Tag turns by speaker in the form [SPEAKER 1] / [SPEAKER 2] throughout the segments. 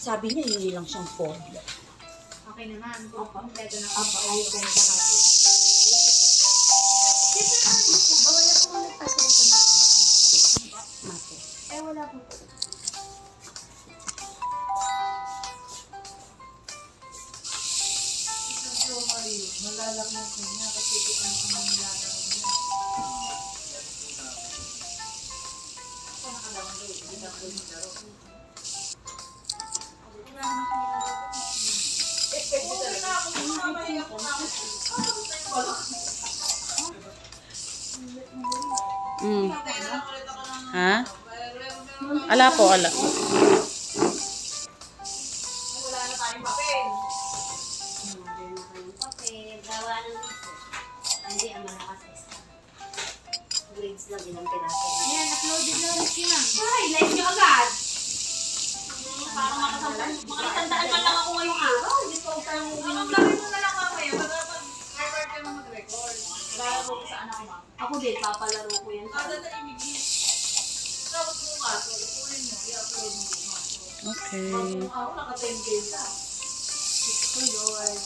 [SPEAKER 1] Sabi niya, hindi lang siyang phone.
[SPEAKER 2] Okay naman. Kompleto na.
[SPEAKER 1] Apa, ay, kaya ka natin.
[SPEAKER 2] Dito na po ba? Wala po kung nagpasalito na.
[SPEAKER 1] Mate.
[SPEAKER 2] Eh, wala po.
[SPEAKER 3] Malalakman ko niya kasi kung ano nilalaro niya. Ako nakalaman doon, hindi na ako maglaro.
[SPEAKER 1] Ha? Ala po, ala.
[SPEAKER 3] Wala na tayong papel.
[SPEAKER 4] Gawa ng hindi ang malakas isa. Grades lang din ang pinasa.
[SPEAKER 2] Ayan, uploaded na ulit yun ah.
[SPEAKER 4] Ay, like nyo agad! Parang makasandaan man lang ako ngayong araw. Hindi ko tayo
[SPEAKER 3] Ang gawin mo na lang mamaya, mag-record ka na mag-record. Lalaro ko sa anak mo.
[SPEAKER 4] Ako din, papalaro ko yan.
[SPEAKER 3] Kada na imigis. Tapos mo nga, so ipunin mo, i-upload mo.
[SPEAKER 1] Okay.
[SPEAKER 3] Ako naka-10 days na.
[SPEAKER 4] Ito yun.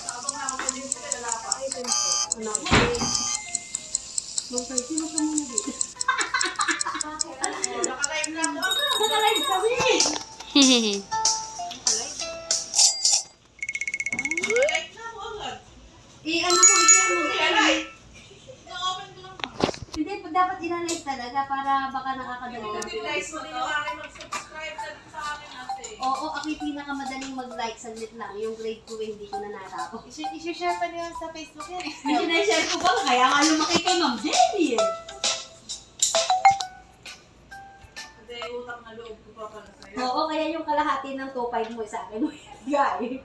[SPEAKER 3] Habang nakapunin ko, wala pa. Ay, ganito.
[SPEAKER 4] Anak mo eh. Nung 30 mo ka muna dito.
[SPEAKER 3] Naka-live lang ako.
[SPEAKER 4] Nakalive kami!
[SPEAKER 3] Live na ako agad.
[SPEAKER 4] Ano po, i-share mo.
[SPEAKER 3] Live. Na-open ko lang.
[SPEAKER 4] Hindi, dapat ina-like talaga para baka nakakadagdag.
[SPEAKER 3] Utilize mo din yung akin mag-subscribe sa akin ate.
[SPEAKER 4] Oo, ako yung pinakamadaling mag-like. Saglit lang. Yung grade 2 hindi ko na natapos.
[SPEAKER 2] I-share pa niyo sa Facebook yan eh.
[SPEAKER 4] Sinashare ko ba? Kaya nga lumaki ka, Ma'am Jenny eh.
[SPEAKER 3] Kasi utang na loob ko pa pala sa'yo.
[SPEAKER 4] Oo, kaya yung kalahati ng 2.5 mo sa akin mo ibigay.